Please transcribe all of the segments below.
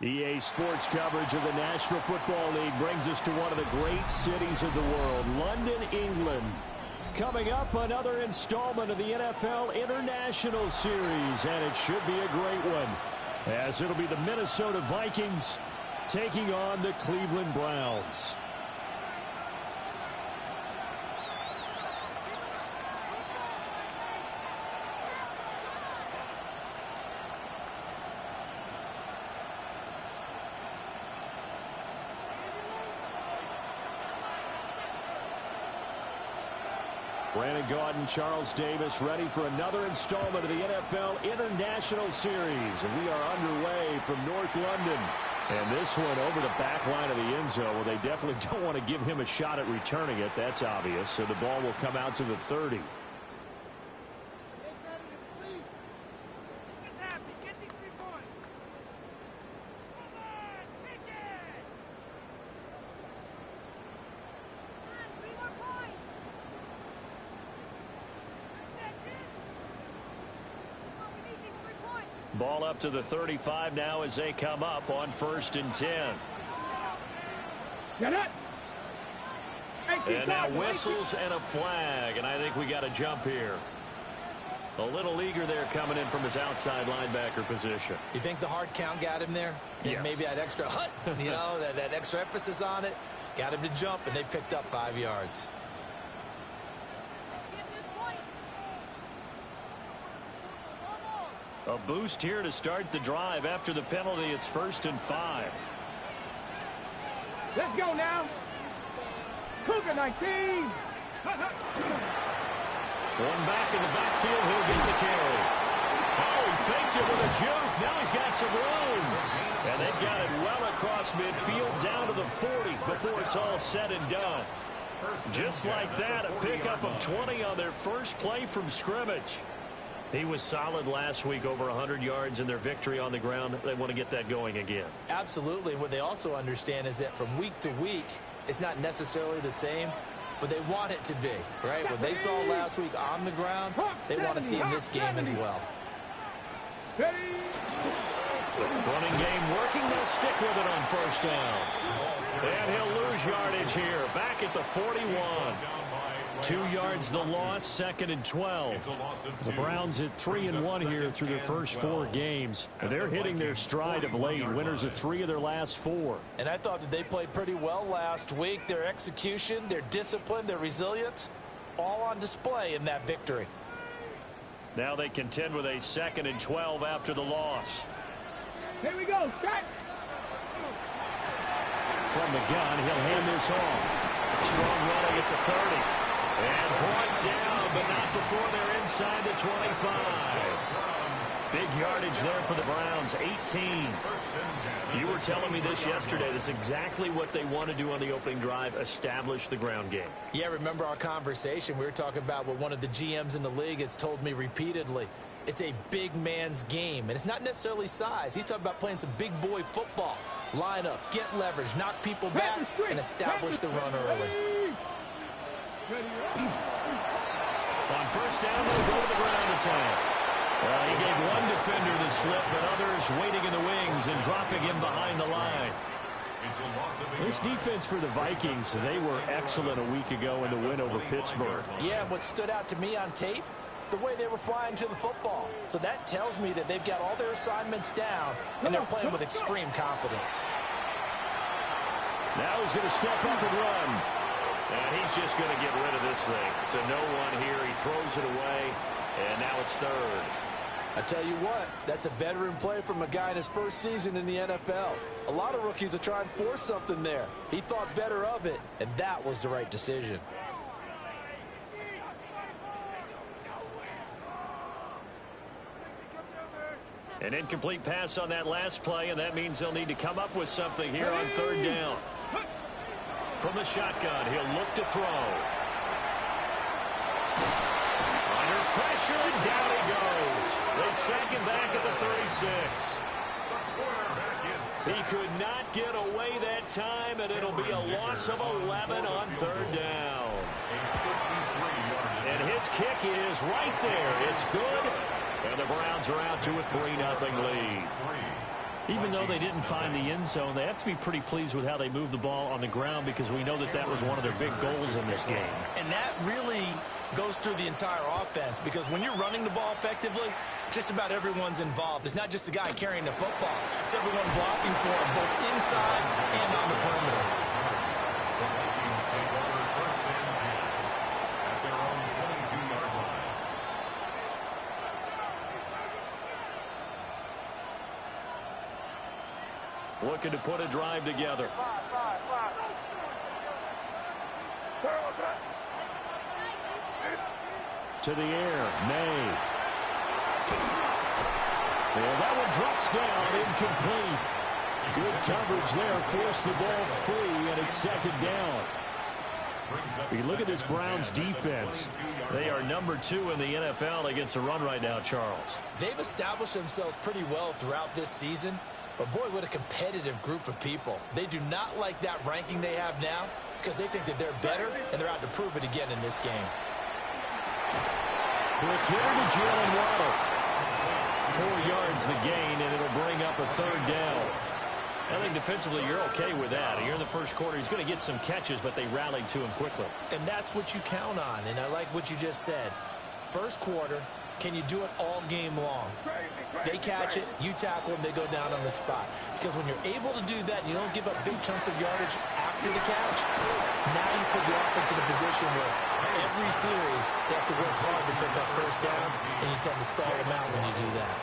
EA Sports coverage of the National Football League brings us to one of the great cities of the world, London, England. Coming up, another installment of the NFL International Series, and it should be a great one, as it'll be the Minnesota Vikings taking on the Cleveland Browns. Brandon Gaudin, Charles Davis, ready for another installment of the NFL International Series. And we are underway from North London. And this one over the back line of the end zone. Well, they definitely don't want to give him a shot at returning it. That's obvious. So the ball will come out to the 30. Ball up to the 35 now as they come up on 1st and 10. Get it. And now whistles and a flag, and I think we got a jump here. A little eager there coming in from his outside linebacker position. You think the hard count got him there? Yes. Maybe that extra that extra emphasis on it got him to jump, and they picked up 5 yards. A boost here to start the drive. After the penalty, it's 1st and 5. Let's go now. Cougar 19. One back in the backfield. He'll get the carry. Oh, he faked it with a juke. Now he's got some room. And they've got it well across midfield down to the 40 before it's all said and done. Just like that, a pickup of 20 on their first play from scrimmage. He was solid last week, over 100 yards in their victory on the ground. They want to get that going again. Absolutely. What they also understand is that from week to week, it's not necessarily the same, but they want it to be, right? What they saw last week on the ground, they want to see in this game as well. Running game working. They'll stick with it on 1st down. And he'll lose yardage here. Back at the 41. 2 yards the loss, 2nd and 12. The Browns at 3-1 here through their first 4 games. They're hitting their stride of late. Winners of 3 of their last 4. And I thought that they played pretty well last week. Their execution, their discipline, their resilience, all on display in that victory. Now they contend with a 2nd and 12 after the loss. Here we go. Start. From the gun, he'll hand this off. Strong running at the 30. And brought down, but not before they're inside the 25. Big yardage there for the Browns, 18. You were telling me this yesterday. This is exactly what they want to do on the opening drive, establish the ground game. Yeah, remember our conversation. We were talking about what one of the GMs in the league has told me repeatedly. It's a big man's game, and it's not necessarily size. He's talking about playing some big boy football. Line up, get leverage, knock people back, and establish the run early. On 1st down, they'll go to the ground attack. Well, he gave one defender the slip, but others waiting in the wings and dropping him behind the line. This defense for the Vikings, they were excellent a week ago in the win over Pittsburgh. Yeah, what stood out to me on tape, the way they were flying to the football. So that tells me that they've got all their assignments down, and they're playing with extreme confidence. Now he's going to step up and run. And he's just going to get rid of this thing. It's a no-1 here. He throws it away, and now it's 3rd. I tell you what, that's a veteran play from a guy in his first season in the NFL. A lot of rookies are trying to force something there. He thought better of it, and that was the right decision. An incomplete pass on that last play, and that means they'll need to come up with something here on 3rd down. From the shotgun, he'll look to throw. Under pressure, and down he goes. They sack him back at the 36. He could not get away that time, and it'll be a loss of 11 on 3rd down. And his kick is right there. It's good. And the Browns are out to a 3-0 lead. Even though they didn't find the end zone, they have to be pretty pleased with how they moved the ball on the ground because we know that that was one of their big goals in this game. And that really goes through the entire offense because when you're running the ball effectively, just about everyone's involved. It's not just the guy carrying the football. It's everyone blocking for him, both inside and on the perimeter. Looking to put a drive together. To the air, May. And that one drops down, incomplete. Good coverage there, forced the ball free, and it's second down. You look at this Browns defense. They are number 2 in the NFL against the run right now, Charles. They've established themselves pretty well throughout this season. But, boy, what a competitive group of people. They do not like that ranking they have now because they think that they're better, and they're out to prove it again in this game. Quick hitter to Jalen Waddle. 4 yards the gain, and it'll bring up a third down. I think defensively you're okay with that. Here in the first quarter, he's going to get some catches, but they rallied to him quickly. And that's what you count on, and I like what you just said. First quarter, can you do it all game long? They catch it, you tackle them, they go down on the spot. Because when you're able to do that, you don't give up big chunks of yardage after the catch, now you put the offense in a position where every series they have to work hard to pick up first downs, and you tend to stall them out when you do that.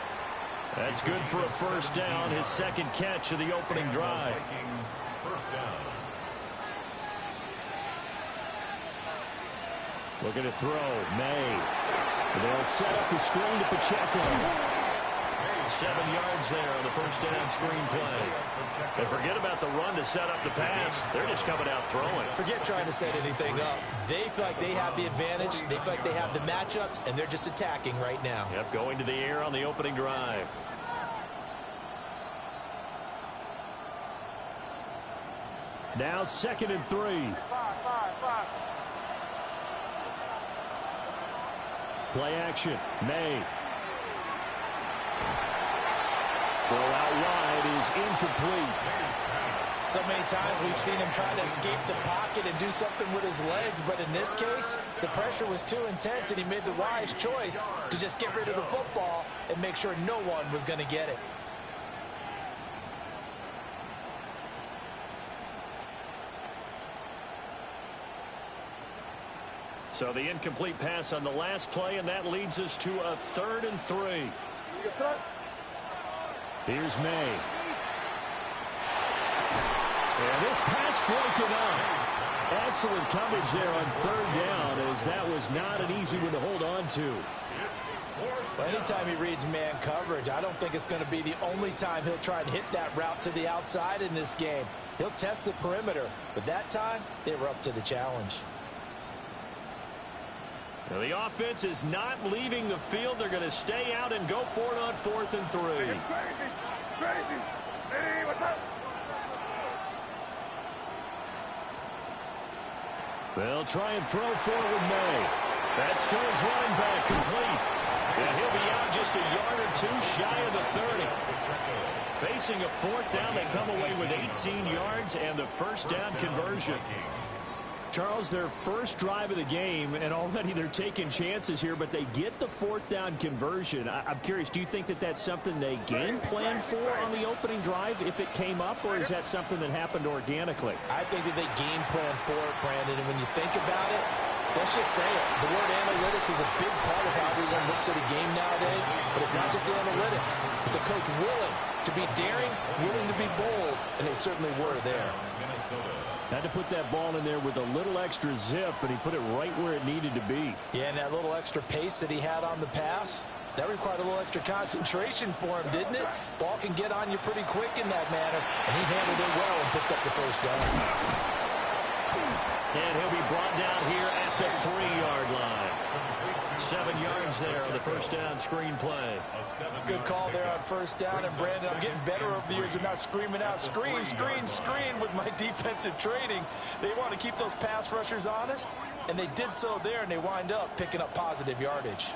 That's good for a first down, his second catch of the opening drive. Looking to throw, May. They'll set up the screen to Pacheco. 7 yards there on the first down screen play. And forget about the run to set up the pass. They're just coming out throwing. Forget trying to set anything up. They feel like they have the advantage. They feel like they have the matchups, and they're just attacking right now. Yep, going to the air on the opening drive. Now 2nd and 3. Play action. May. Throw out wide is incomplete. So many times we've seen him try to escape the pocket and do something with his legs, but in this case, the pressure was too intense, and he made the wise choice to just get rid of the football and make sure no one was going to get it. So the incomplete pass on the last play, and that leads us to a 3rd and 3. Here's May. And this pass broken up. Excellent coverage there on 3rd down, as that was not an easy one to hold on to. Well, anytime he reads man coverage, I don't think it's going to be the only time he'll try and hit that route to the outside in this game. He'll test the perimeter, but that time they were up to the challenge. Now the offense is not leaving the field. They're going to stay out and go for it on 4th and 3. Crazy. Hey, what's up? They'll try and throw forward May. That's to his running back, complete. And he'll be out just a yard or 2 shy of the 30. Facing a 4th down, they come away with 18 yards and the first down conversion. Charles, their first drive of the game, and already they're taking chances here, but they get the 4th down conversion. I'm curious, do you think that that's something they game planned for on the opening drive if it came up, or is that something that happened organically? I think that they game plan for it, Brandon, and when you think about it, let's just say it. The word analytics is a big part of how everyone looks at a game nowadays, but it's not just the analytics. It's a coach willing to be daring, willing to be bold, and they certainly were there. Had to put that ball in there with a little extra zip, and he put it right where it needed to be. Yeah, and that little extra pace that he had on the pass, that required a little extra concentration for him, didn't it? Ball can get on you pretty quick in that manner, and he handled it well and picked up the first down. And he'll be brought down here at the 3-yard line. 7 yards there on the first down screen play. Good call there on first down. And, Brandon, I'm getting better over the years of not screaming out, screen, screen, screen with my defensive training. They want to keep those pass rushers honest, and they did so there, and they wind up picking up positive yardage.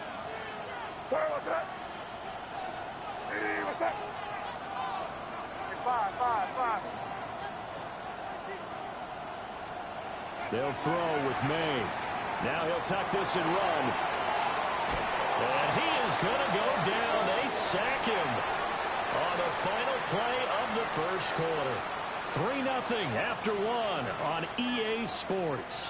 What's up? Hey, what's up? They'll throw with May. Now he'll tuck this and run. And he is going to go down. They sack him on the final play of the first quarter. 3-0 after one on EA Sports.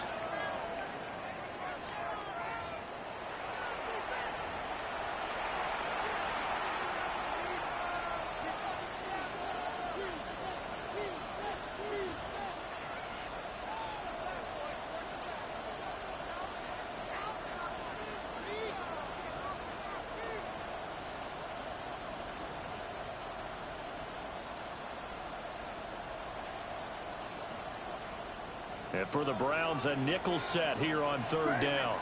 And for the Browns, a nickel set here on third down.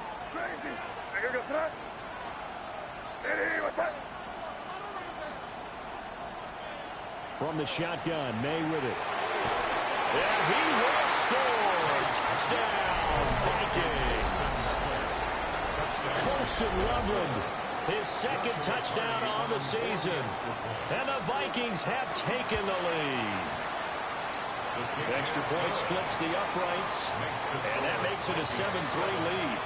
From the shotgun, May with it. And he will score. Touchdown, Vikings. Colston Loveland, his second touchdown on the season. And the Vikings have taken the lead. The extra point splits the uprights, and that makes it a 7-3 lead.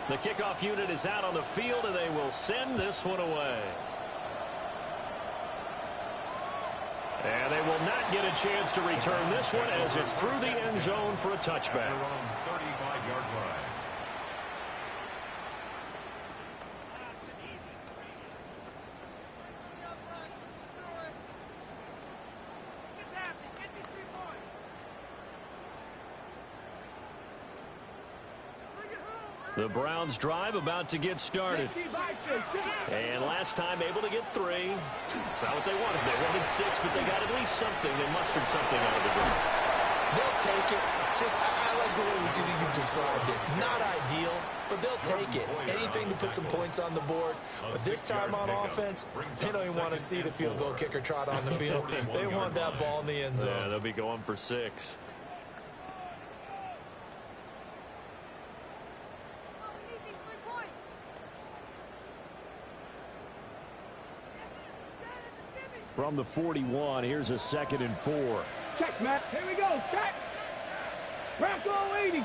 The kickoff unit is out on the field, and they will send this one away. And they will not get a chance to return this one as it's through the end zone for a touchback. 35-yard line. The Browns drive about to get started. And last time able to get 3. It's not what they wanted. They wanted 6, but they got at least something. They mustered something out of the game. They'll take it. I like the way you described it. Not ideal, but they'll take it. Anything to put some points on the board. But this time on offense, they don't even want to see the field goal kicker trot on the field. They want that ball in the end zone. Yeah, they'll be going for 6. From the 41, here's a 2nd and 4. Check, Matt. Here we go. Check. Rocco 80.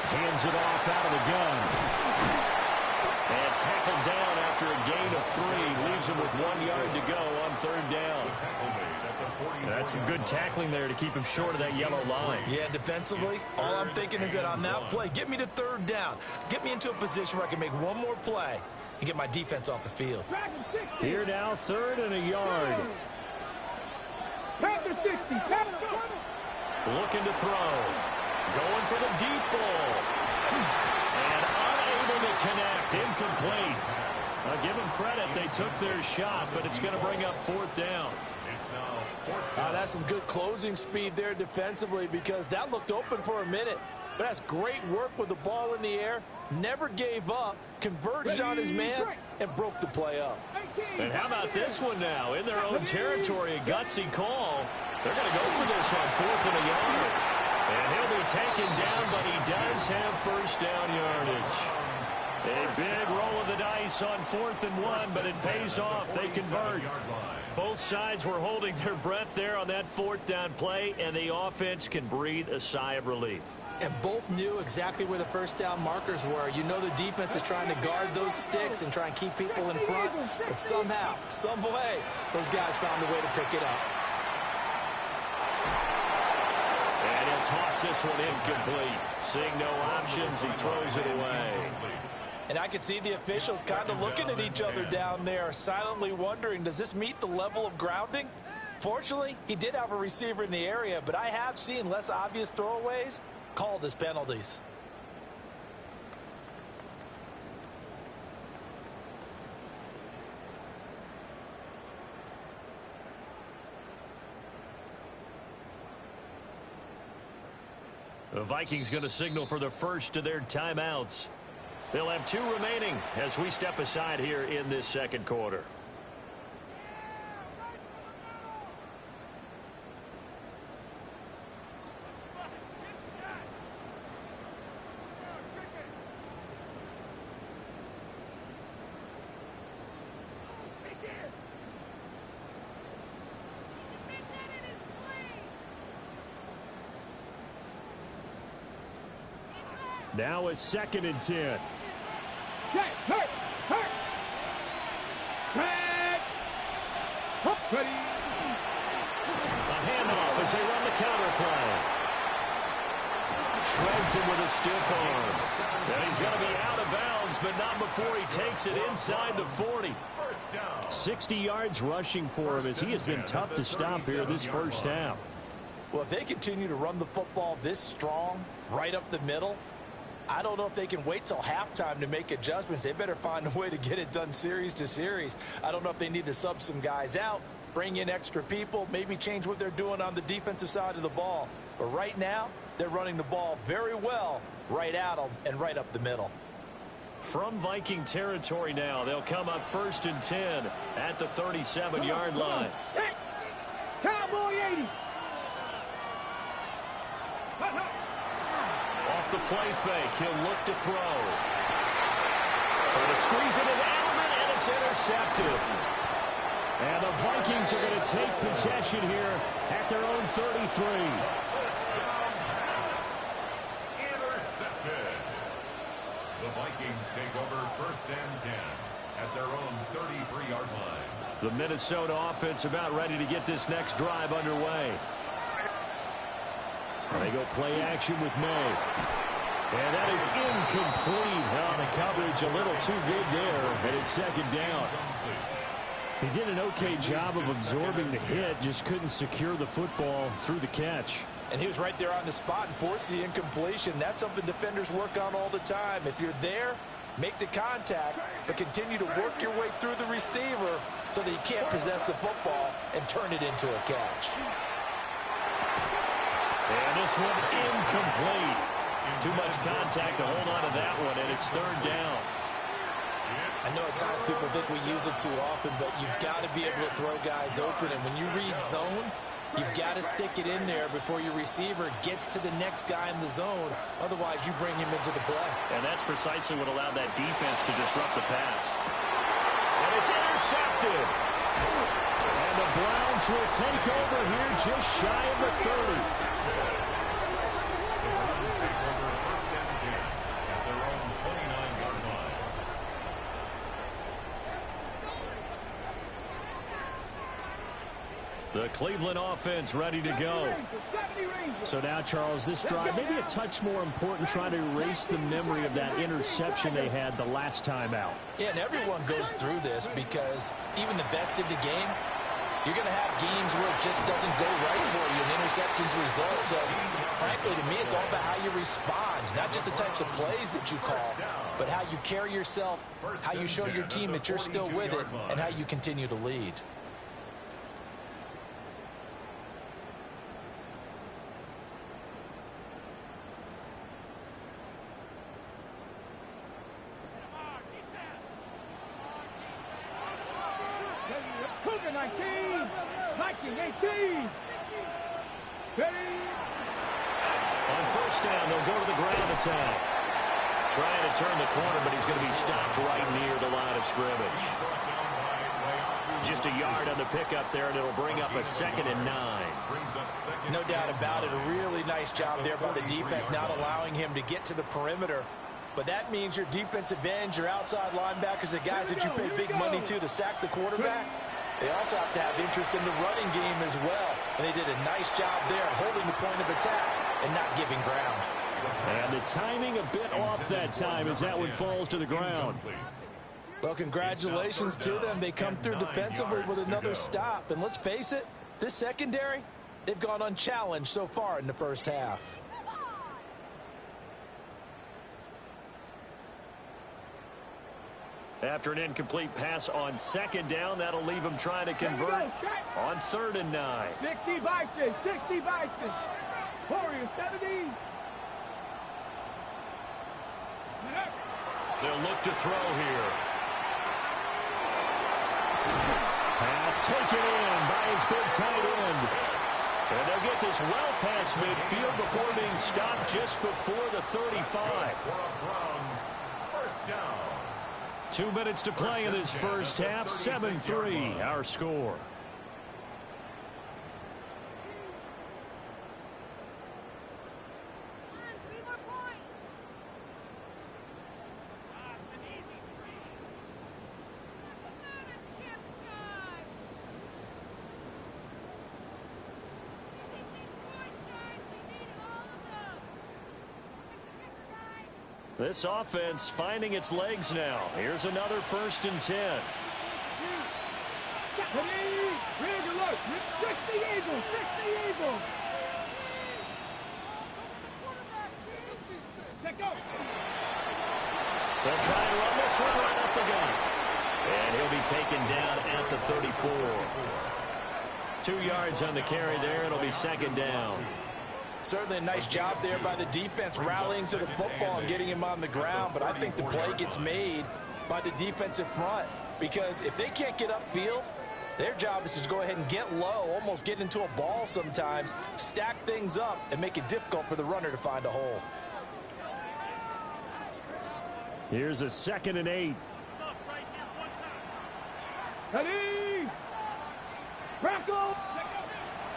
Hands it off out of the gun. And tackled down after a gain of 3. Leaves him with 1 yard to go on third down. That's some good tackling there to keep him short of that yellow line. Yeah, defensively, all I'm thinking is that on that play, get me to third down. Get me into a position where I can make one more play and get my defense off the field. Here now, 3rd and a yard. Pass to 60. Looking to throw. Going for the deep ball. And unable to connect. Incomplete. I'll give them credit. They took their shot, but it's going to bring up 4th down. That's some good closing speed there defensively, because that looked open for a minute. But that's great work with the ball in the air. Never gave up, converged on his man, and broke the play up. And how about this one now? In their own territory, a gutsy call. They're going to go for this on 4th and a yard. And he'll be taken down, but he does have first down yardage. A big roll of the dice on 4th and 1, but it pays off. They convert. Both sides were holding their breath there on that 4th down play, and the offense can breathe a sigh of relief. And both knew exactly where the first down markers were. You know the defense is trying to guard those sticks and try and keep people in front. But somehow, some way, those guys found a way to pick it up. And he'll toss this one incomplete. Seeing no options, he throws it away. And I could see the officials kind of looking at each other down there, silently wondering, does this meet the level of grounding? Fortunately, he did have a receiver in the area, but I have seen less obvious throwaways called as penalties. The Vikings going to signal for the first of their timeouts. They'll have 2 remaining as we step aside here in this second quarter. Now a 2nd and 10. Hurt. Ready. A handoff as they run the counter play. Shreds him with a stiff arm. And he's going to be out of bounds, but not before he takes it inside the 40. 60 yards rushing for him as he has been tough to stop here this first half. Well, if they continue to run the football this strong, right up the middle, I don't know if they can wait till halftime to make adjustments. They better find a way to get it done series to series. I don't know if they need to sub some guys out, bring in extra people, maybe change what they're doing on the defensive side of the ball. But right now, they're running the ball very well right at them and right up the middle. From Viking territory now, they'll come up 1st and 10 at the 37-yard line. Hey, Cowboy 80. Off the play fake, he'll look to throw. Trying to squeeze it in Edelman, and it's intercepted. And the Vikings are going to take possession here at their own 33. Intercepted. The Vikings take over 1st and 10 at their own 33-yard line. The Minnesota offense about ready to get this next drive underway. They go play action with May. And that is incomplete. Oh, the coverage a little too good there, and it's 2nd down. He did an okay job of absorbing the hit, just couldn't secure the football through the catch. And he was right there on the spot and forced the incompletion. That's something defenders work on all the time. If you're there, make the contact, but continue to work your way through the receiver so that you can't possess the football and turn it into a catch. And this one incomplete. Too much contact to hold on to that one, and it's 3rd down. I know at times people think we use it too often, but you've got to be able to throw guys open. And when you read zone, you've got to stick it in there before your receiver gets to the next guy in the zone. Otherwise, you bring him into the play. And that's precisely what allowed that defense to disrupt the pass. And it's intercepted. And the Browns will take over here just shy of the 30. The Cleveland offense ready to go. So now, Charles, this drive maybe a touch more important, trying to erase the memory of that interception they had the last time out. Yeah, and everyone goes through this because even the best in the game, you're going to have games where it just doesn't go right for you and interceptions result. So, frankly, to me, it's all about how you respond, not just the types of plays that you call, but how you carry yourself, how you show your team that you're still with it, and how you continue to lead. Cougar 19, Viking 18. Steady. On 1st down, they'll go to the ground attack. Trying to turn the corner, but he's going to be stopped right near the line of scrimmage. Just a yard on the pickup there, and it'll bring up a 2nd and 9. No doubt about it. A really nice job there by the defense, not allowing him to get to the perimeter. But that means your defensive ends, your outside linebackers, the guys that you pay big money to sack the quarterback, they also have to have interest in the running game as well. And they did a nice job there holding the point of attack and not giving ground. And the timing a bit off that time as that one falls to the ground. Well, congratulations to them. They come through defensively with another stop. And let's face it, this secondary, they've gone unchallenged so far in the first half. After an incomplete pass on 2nd down, that'll leave him trying to convert on 3rd and 9. 60 Vikings, 60 Vikings. Warriors 70. They'll look to throw here. Pass taken in by his big tight end. And they'll get this well past midfield before being stopped just before the 35. First down. 2 minutes to play in this first half. 7-3 our score. This offense finding its legs now. Here's another 1st and 10. They'll try and run this one right up the gut. And he'll be taken down at the 34. 2 yards on the carry there. It'll be 2nd down. Certainly a nice job there by the defense rallying to the football and getting him on the ground, but I think the play gets made by the defensive front because if they can't get upfield, their job is to go ahead and get low, almost get into a ball sometimes, stack things up, and make it difficult for the runner to find a hole. Here's a 2nd and 8. Ready? Crackle!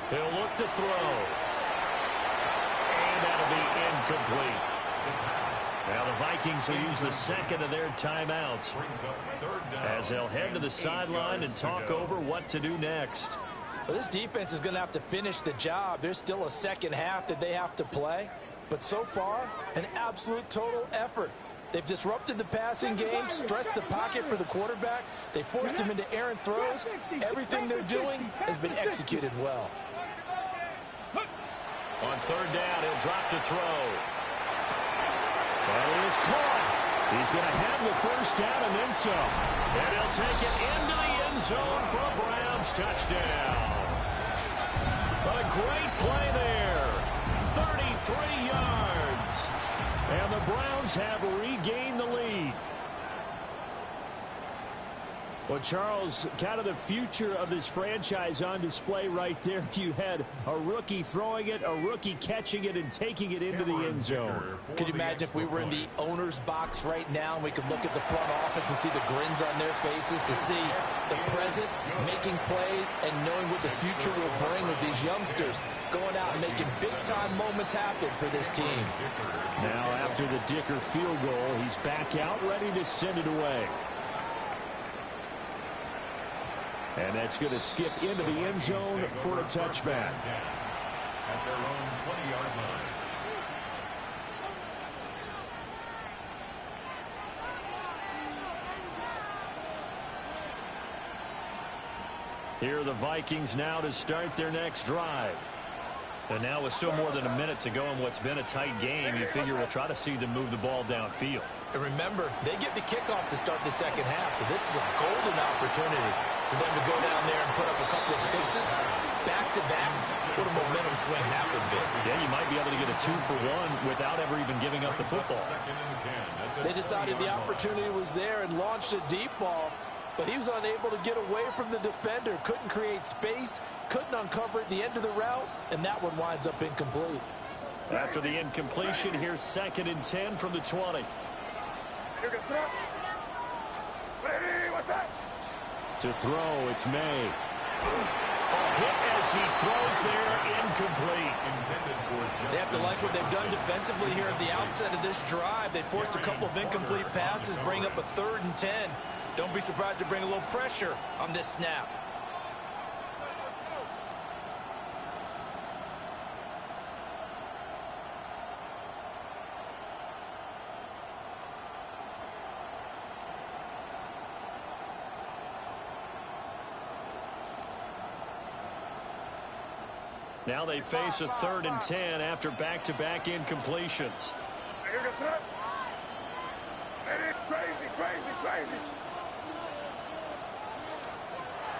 He'll look to throw. That'll be incomplete. Now the Vikings will use the 2nd of their timeouts as they'll head to the sideline and talk over what to do next. Well, this defense is going to have to finish the job. There's still a second half that they have to play. But so far, an absolute total effort. They've disrupted the passing game, stressed the pocket for the quarterback. They forced him into errant throws. Everything they're doing has been executed well. On 3rd down, he'll drop to throw. And it is caught. He's going to have the 1st down and then some. And he'll take it into the end zone for a Browns touchdown. But a great play there. 33 yards. And the Browns have regained the lead. Well, Charles, kind of the future of this franchise on display right there. You had a rookie throwing it, a rookie catching it, and taking it into the end zone. Could you imagine if we were in the owner's box right now and we could look at the front office and see the grins on their faces to see the present making plays and knowing what the future will bring with these youngsters going out and making big-time moments happen for this team. Now, after the Dicker field goal, he's back out ready to send it away. And that's going to skip into the end zone for a touchback. At their own 20-yard line. Here are the Vikings now to start their next drive. And now with still more than a minute to go in what's been a tight game, you figure we'll try to see them move the ball downfield. And remember, they get the kickoff to start the second half, so this is a golden opportunity for them to go down there and put up a couple of sixes back-to-back. What a momentum swing that would be. Yeah, you might be able to get a 2-for-1 without ever even giving up the football. They decided the opportunity was there and launched a deep ball, but he was unable to get away from the defender, couldn't create space, couldn't uncover at the end of the route, and that one winds up incomplete. After the incompletion, here's 2nd and 10 from the 20. To throw, it's May. A hit as he throws there, incomplete. They have to like what they've done defensively here at the outset of this drive. They forced a couple of incomplete passes, bring up a 3rd and 10. Don't be surprised to bring a little pressure on this snap. Now they face a 3rd and 10 after back-to-back incompletions.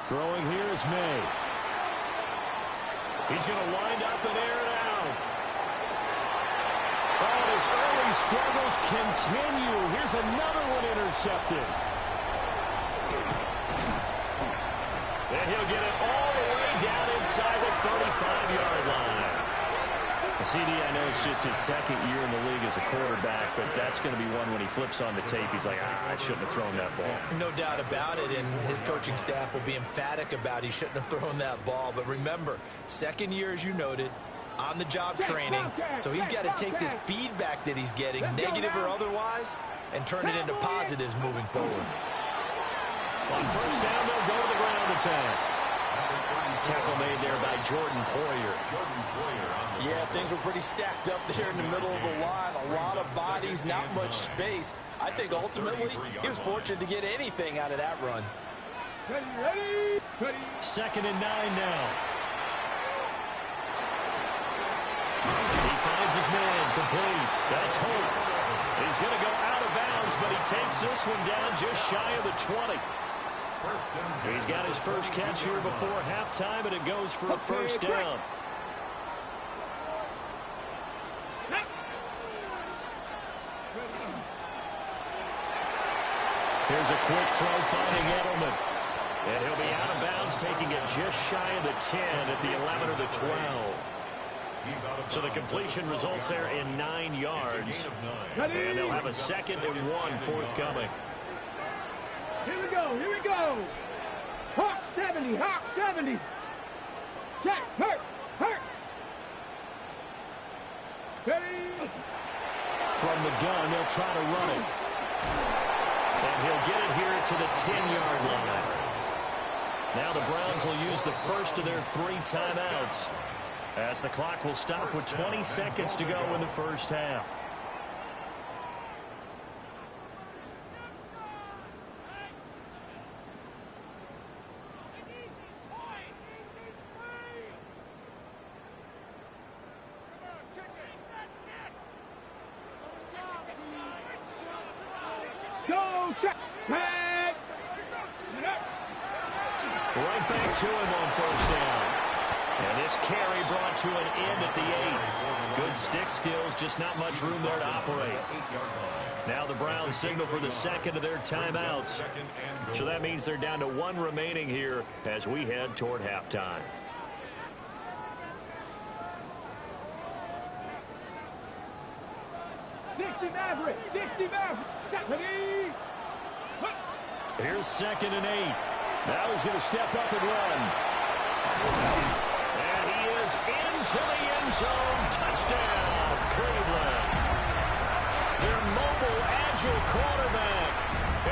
Throwing here is May. He's going to wind up and air it out. Oh, his early these struggles continue. Here's another one intercepted. And he'll get it all the way down inside the 35-yard line. CD, I know it's just his second year in the league as a quarterback, but that's going to be one when he flips on the tape. He's like, I shouldn't have thrown that ball. No doubt about it, and his coaching staff will be emphatic about he shouldn't have thrown that ball. But remember, second year, as you noted, on-the-job training, so he's got to take this feedback that he's getting, negative or otherwise, and turn it into positives moving forward. On first down, they'll go to the ground attack. Tackle made there by Jordan Poyer. Yeah, things were pretty stacked up there in the middle of the line. A lot of bodies, not much space. I think ultimately he was fortunate to get anything out of that run. Ready. 2nd and 9 now. He finds his man complete. That's Hope. He's going to go out of bounds, but he takes this one down just shy of the 20. He's got his first catch here before halftime, and it goes for a first down. Here's a quick throw finding Edelman. And he'll be out of bounds, taking it just shy of the 10 at the 11 or the 12. So the completion results there in 9 yards. And they'll have a 2nd and 1 forthcoming. Here we go. Hawk 70. Check, hurt. Ready. From the gun, they'll try to run it. And he'll get it here to the 10-yard line. Now the Browns will use the first of their 3 timeouts, as the clock will stop with 20 seconds to go in the first half. Go, check. Tag. Right back to him on first down. And this carry brought to an end at the 8. Good stick skills, just not much room there to operate. Now the Browns signal for the 2nd of their timeouts. So that means they're down to 1 remaining here as we head toward halftime. Dixie Maverick. Ready. Here's 2nd and 8. Now he's going to step up and run. And he is into the end zone. Touchdown, Cleveland. Their mobile, agile quarterback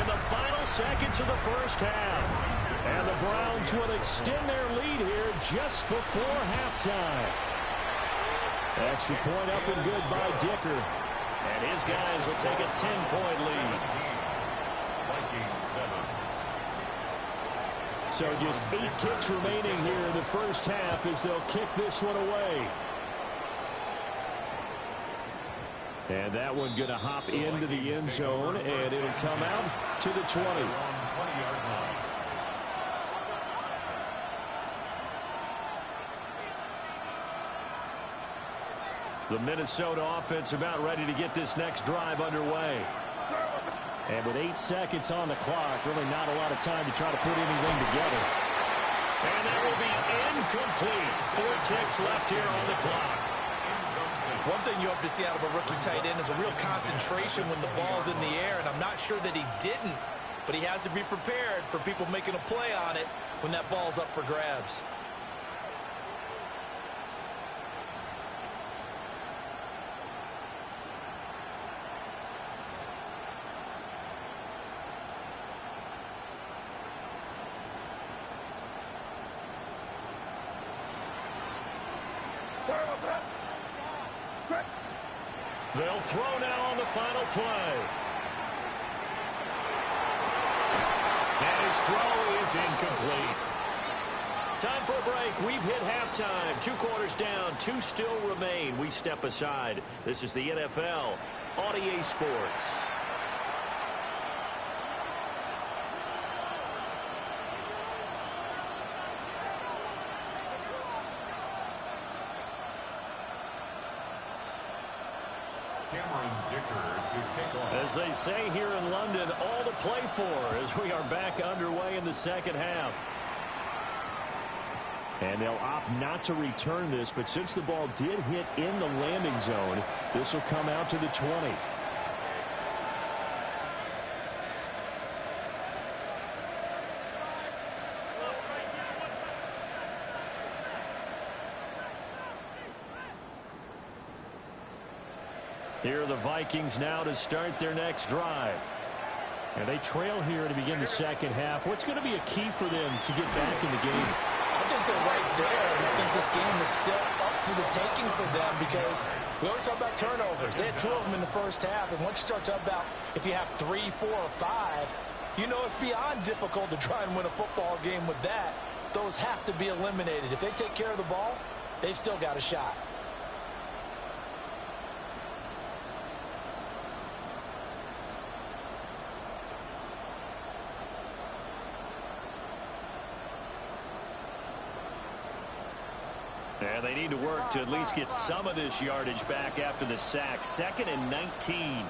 in the final seconds of the first half. And the Browns will extend their lead here just before halftime. Extra point up and good by Dicker. And his guys will take a 10-point lead. So just 8 ticks remaining here in the first half as they'll kick this one away. And that one going to hop into the end zone, and it'll come out to the 20. The Minnesota offense about ready to get this next drive underway. And with 8 seconds on the clock, really not a lot of time to try to put anything together. And that will be incomplete. 4 ticks left here on the clock. One thing you hope to see out of a rookie tight end is a real concentration when the ball's in the air, and I'm not sure that he didn't, but he has to be prepared for people making a play on it when that ball's up for grabs. They'll throw now on the final play. And his throw is incomplete. Time for a break. We've hit halftime. 2 quarters down. 2 still remain. We step aside. This is the NFL on EA Sports. to kick off. As they say here in London, all to play for as we are back underway in the second half. And they'll opt not to return this, but since the ball did hit in the landing zone, this will come out to the 20. Here are the Vikings now to start their next drive. And they trail here to begin the second half. What's going to be a key for them to get back in the game? I think they're right there, and I think this game is still up for the taking for them because we always talk about turnovers. They had 2 of them in the first half, and once you start talking about if you have 3, 4, or 5, you know it's beyond difficult to try and win a football game with that. Those have to be eliminated. If they take care of the ball, they've still got a shot. And they need to work to at least get some of this yardage back after the sack. 2nd and 19. And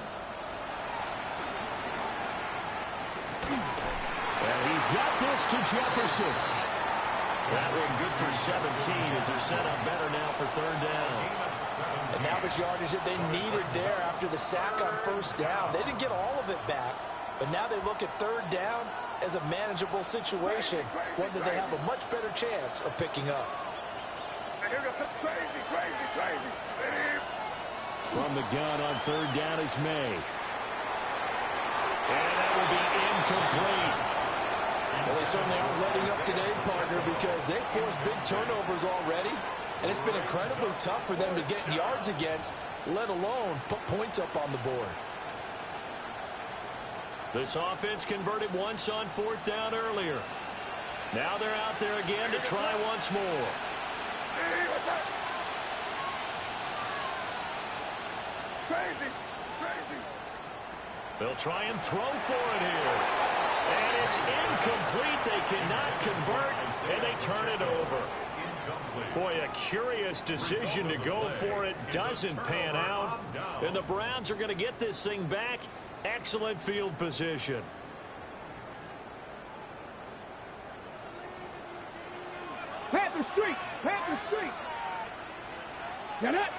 he's got this to Jefferson. That one good for 17 as they're set up better now for 3rd down. And that was yardage that they needed there after the sack on 1st down. They didn't get all of it back, but now they look at 3rd down as a manageable situation, one that they have a much better chance of picking up. From the gun on 3rd down, it's May. And that will be incomplete. Well, they certainly aren't letting up today, partner, because they've forced big turnovers already, and it's been incredibly tough for them to get yards against, let alone put points up on the board. This offense converted once on 4th down earlier. Now they're out there again to try once more. They'll try and throw for it here. And it's incomplete. They cannot convert, and they turn it over. Boy, a curious decision to go for it. Doesn't pan out. And the Browns are going to get this thing back. Excellent field position. Panther Street! Panther Street! Get it?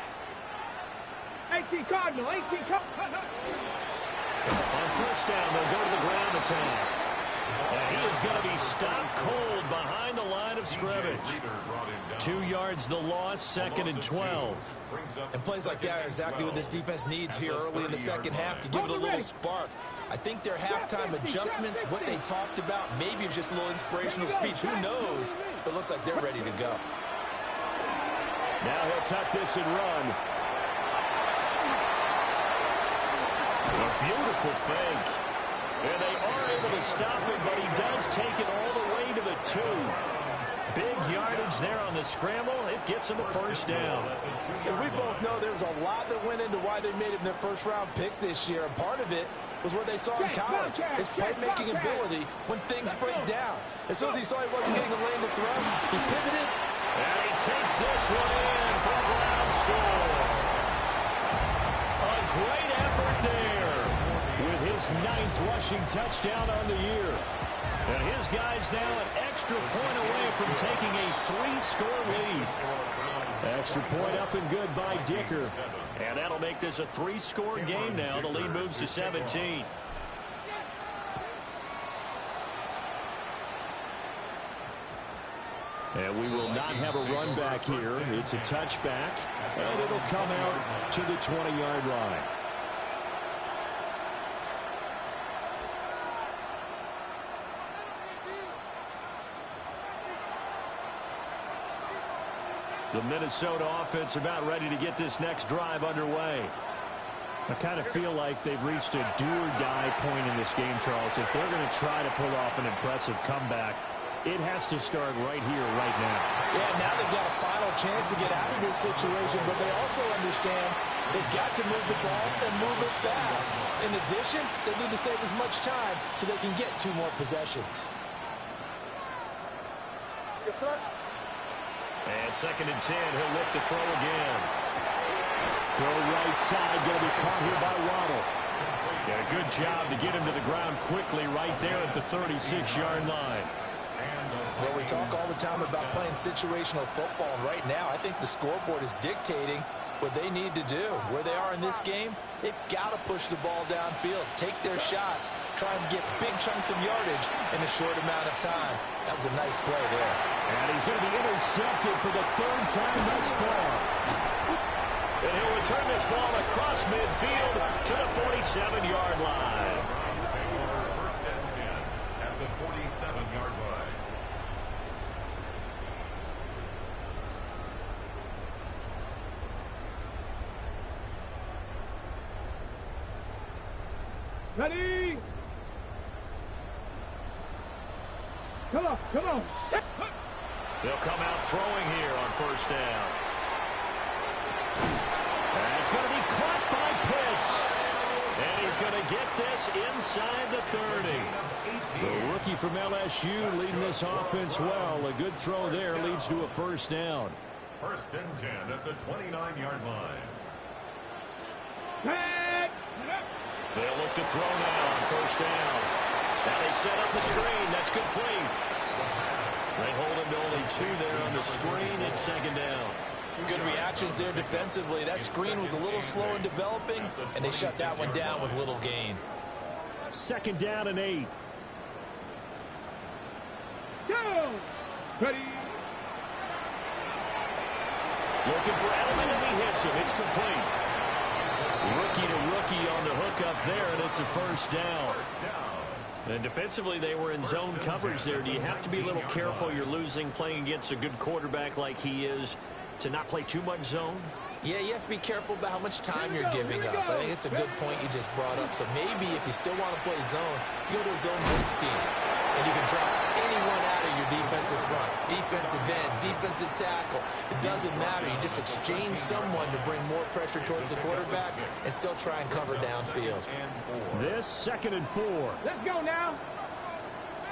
18 Cardinal, 18 Cardinal. On 1st down, they'll go to the ground attack. And he is going to be stopped cold behind the line of scrimmage. 2 yards the loss, 2nd and 12. And plays like that are exactly what this defense needs here early in the second half to give it a little spark. I think their halftime adjustment, what they talked about, maybe it was just a little inspirational speech. Who knows? But it looks like they're ready to go. Now he'll tuck this and run. A beautiful fake. And they are able to stop it, but he does take it all the way to the 2. Big yardage there on the scramble. It gets him a 1st down. And we both know there was a lot that went into why they made him their 1st-round pick this year. And part of it was what they saw in college, his playmaking ability when things break down. As soon as he saw he wasn't getting a lane to throw, he pivoted. And he takes this one in for a ground score. A great effort there with his 9th rushing touchdown on the year. And his guy's now an extra point away from taking a 3-score lead. Extra point up and good by Dicker. And that'll make this a 3-score game now. The lead moves to 17. And we will not have a run back here. It's a touchback, and it'll come out to the 20-yard line. The Minnesota offense about ready to get this next drive underway. I kind of feel like they've reached a do-or-die point in this game, Charles. If they're going to try to pull off an impressive comeback, it has to start right here, right now. Yeah, now they've got a final chance to get out of this situation, but they also understand they've got to move the ball and move it fast. In addition, they need to save as much time so they can get 2 more possessions. And 2nd and 10, he'll look to throw again. Throw right side, going to be caught here by Waddle. Yeah, good job to get him to the ground quickly right there at the 36-yard line. Well, we talk all the time about playing situational football, and right now I think the scoreboard is dictating what they need to do. Where they are in this game, they've got to push the ball downfield, take their shots, try and get big chunks of yardage in a short amount of time. That was a nice play there. And he's going to be intercepted for the third time thus far. And he'll return this ball across midfield to the 47-yard line. First and 10 at the 47-yard line. Ready? Come on, come on. They'll come out throwing here on first down. That's going to be caught by Pitts. And he's going to get this inside the 30. The rookie from LSU leading this offense well. A good throw there leads to a first down. First and 10 at the 29-yard line. They'll look to throw now on first down. Now they set up the screen. That's complete. They hold him to only 2 there on the screen. It's second down. Good reactions there defensively. That screen was a little slow in developing, and they shut that one down with little gain. Second down and 8. Go! Ready? Looking for Edelman, and he hits him. It's complete. Rookie to rookie on the hook up there, and it's a first down. And defensively, they were in zone coverage there. Do you have to be a little careful? You're losing playing against a good quarterback like he is to not play too much zone? Yeah, you have to be careful about how much time you're giving up. I think it's a good point you just brought up. So maybe if you still want to play zone, you go to a zone blitz scheme. And you can drop anyone out of your defensive front, defensive end, defensive tackle. It doesn't matter. You just exchange someone to bring more pressure towards the quarterback and still try and cover downfield. This second and 4. Let's go now.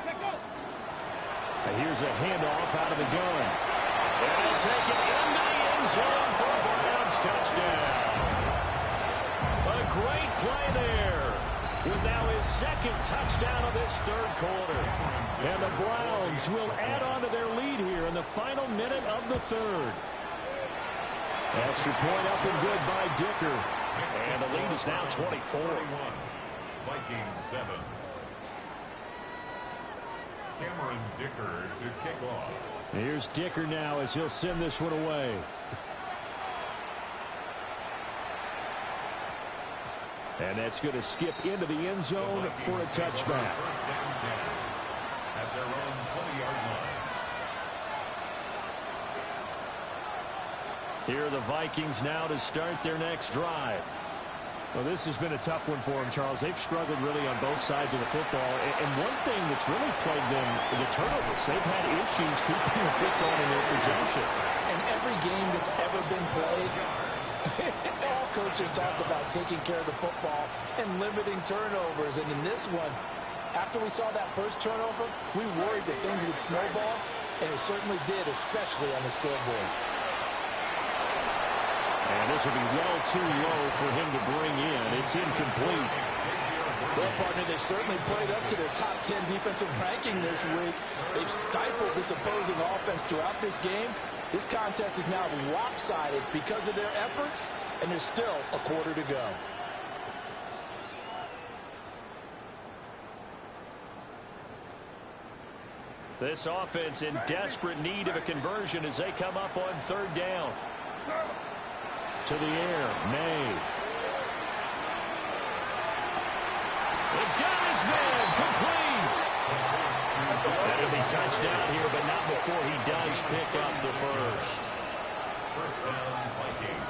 Let's go. And here's a handoff out of the gun. And they'll take it into the end zone for a Browns touchdown. A great play there. With now his second touchdown of this third quarter. And the Browns will add on to their lead here in the final minute of the third. Extra point up and good by Dicker. And the lead is now 24. Vikings 7. Cameron Dicker to kick off. Here's Dicker now as he'll send this one away. And that's going to skip into the end zone for a touchback. First down 10 at their own 20-yard line. Here are the Vikings now to start their next drive. Well, this has been a tough one for them, Charles. They've struggled really on both sides of the football. And one thing that's really plagued them, the turnovers. They've had issues keeping the football in their possession. And every game that's ever been played, all coaches talk about taking care of the football and limiting turnovers. And in this one, after we saw that first turnover, we worried that things would snowball, and it certainly did, especially on the scoreboard. And this will be well too low for him to bring in. It's incomplete. Well, partner, they've certainly played up to their top 10 defensive ranking this week. They've stifled this opposing offense throughout this game. This contest is now lopsided because of their efforts, and there's still a quarter to go. This offense in desperate need of a conversion as they come up on third down. To the air, May. They've got his man, complete. That'll be touchdown here, but not before he does pick up the first. First down, Vikings.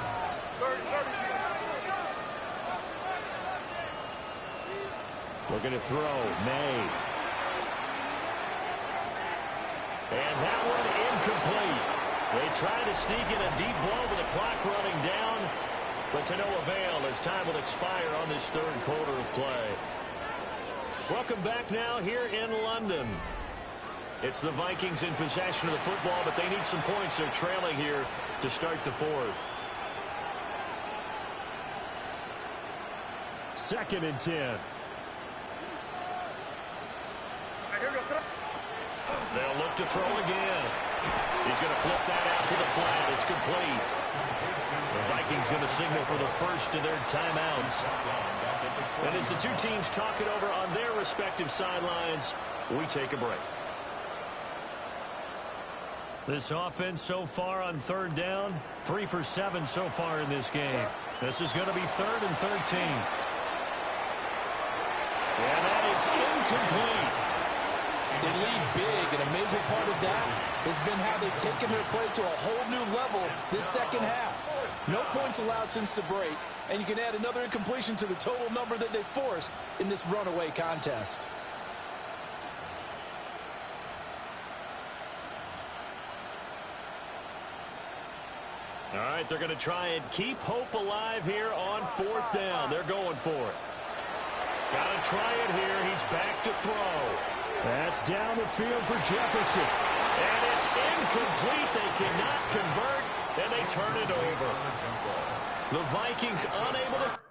Looking to throw, May. And that one incomplete. They try to sneak in a deep blow with the clock running down, but to no avail as time will expire on this third quarter of play. Welcome back now here in London. It's the Vikings in possession of the football, but they need some points. They're trailing here to start the fourth. 2nd and 10. They'll look to throw again. He's going to flip that out to the flat. It's complete. The Vikings going to signal for the first of their timeouts. And as the two teams talk it over on their respective sidelines, we take a break. This offense so far on 3rd down, 3 for 7 so far in this game. This is going to be 3rd and 13. And that is incomplete. They lead big, and a major part of that has been how they've taken their play to a whole new level this second half. No points allowed since the break, and you can add another incompletion to the total number that they forced in this runaway contest. All right, they're going to try and keep hope alive here on 4th down. They're going for it. Got to try it here. He's back to throw. That's down the field for Jefferson. And it's incomplete. They cannot convert, and they turn it over. The Vikings unable to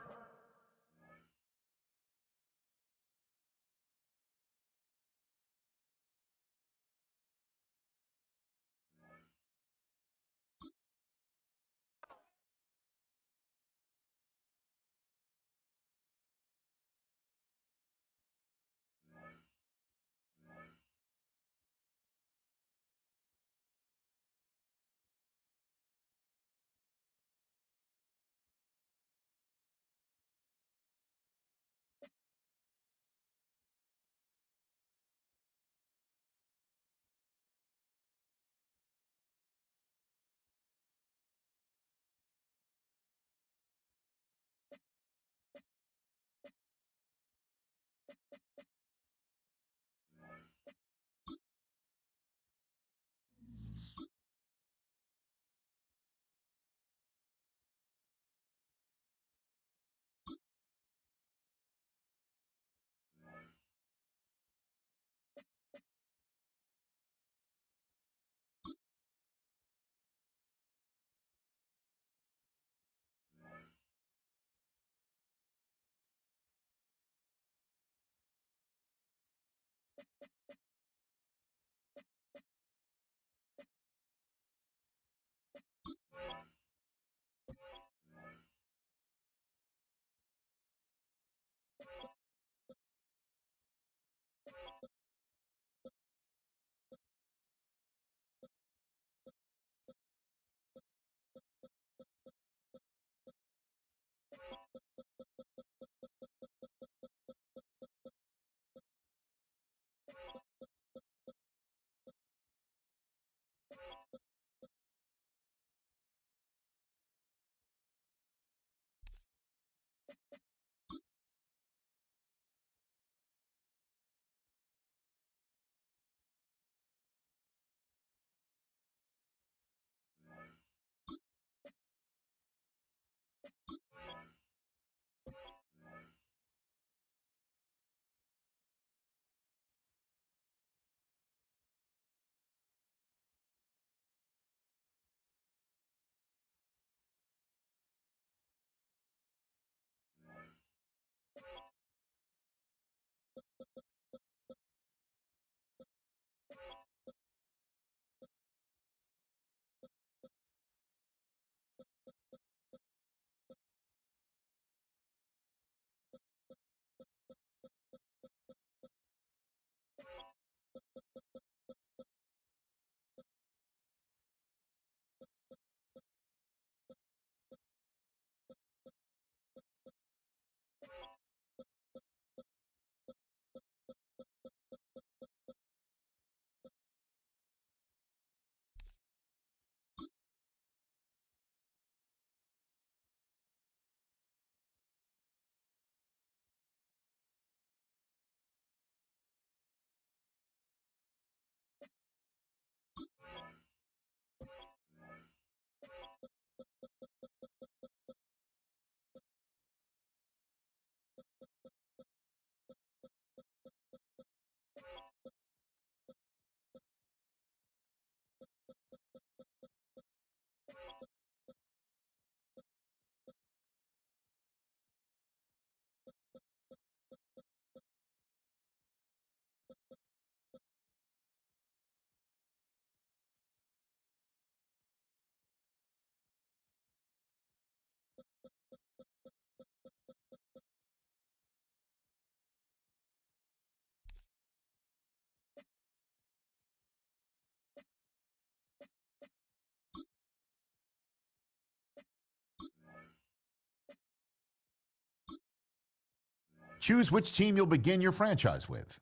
Choose which team you'll begin your franchise with.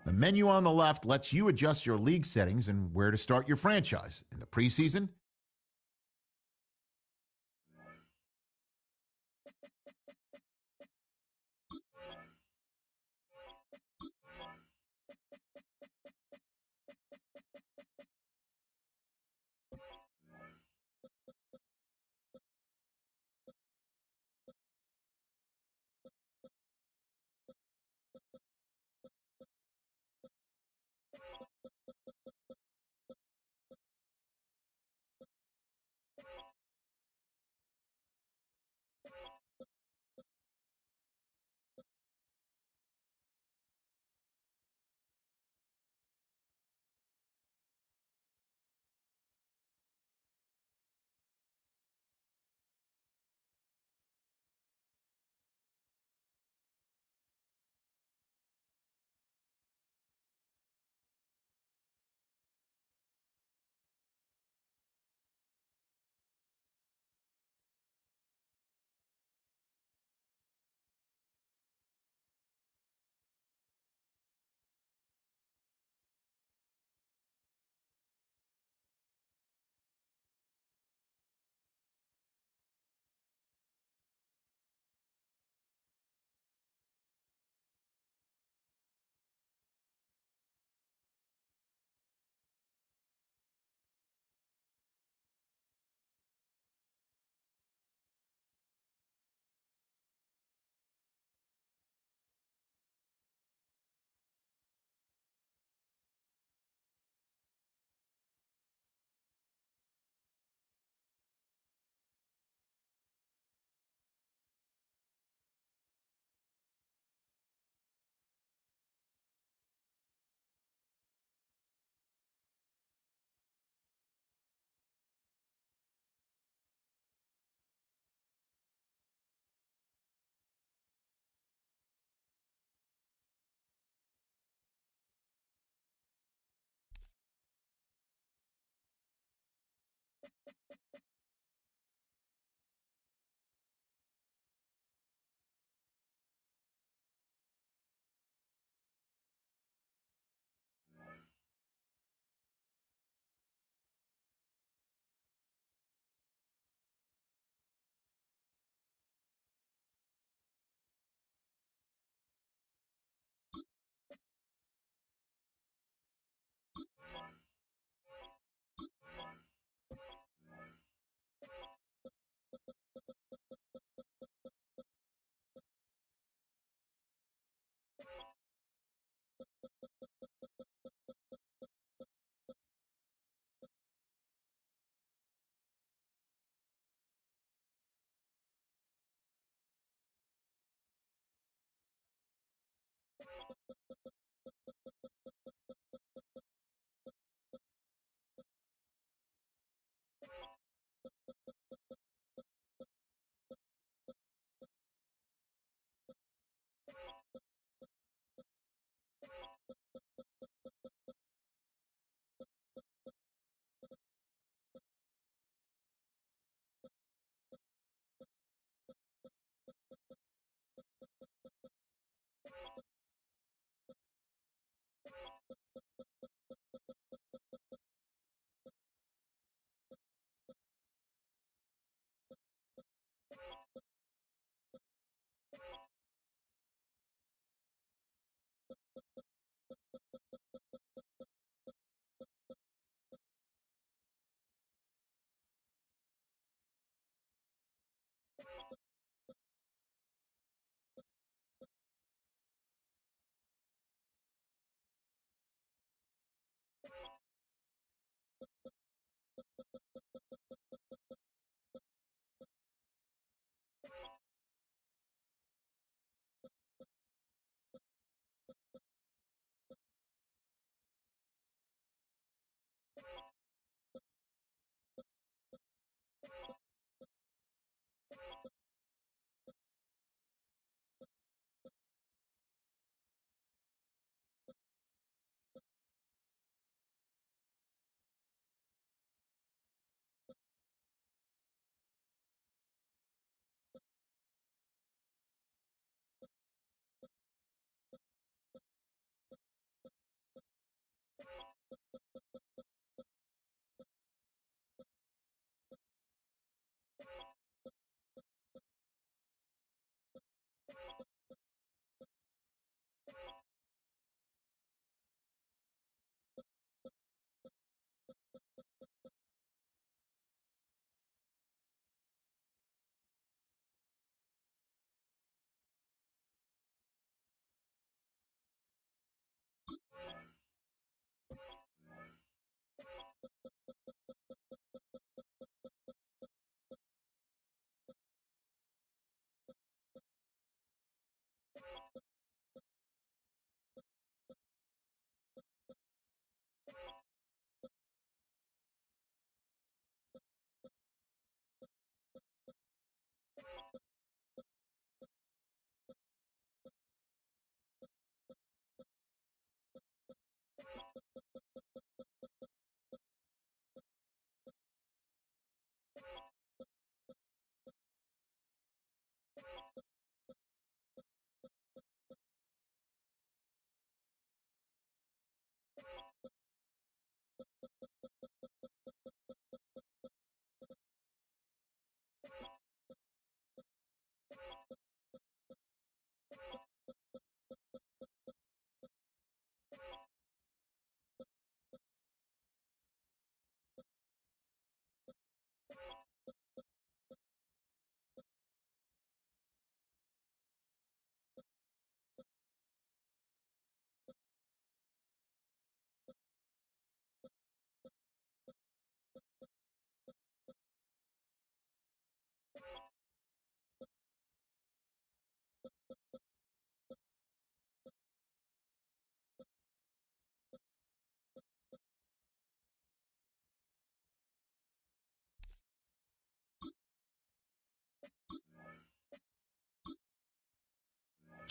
The menu on the left lets you adjust your league settings and where to start your franchise in the preseason,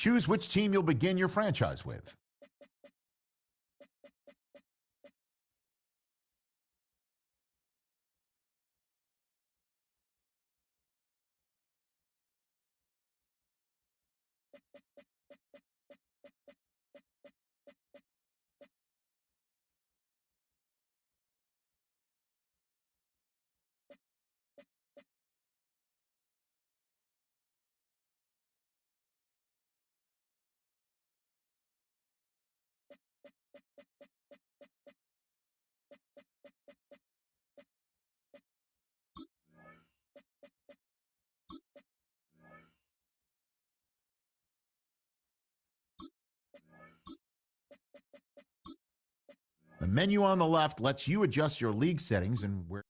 Choose which team you'll begin your franchise with. The menu on the left lets you adjust your league settings and where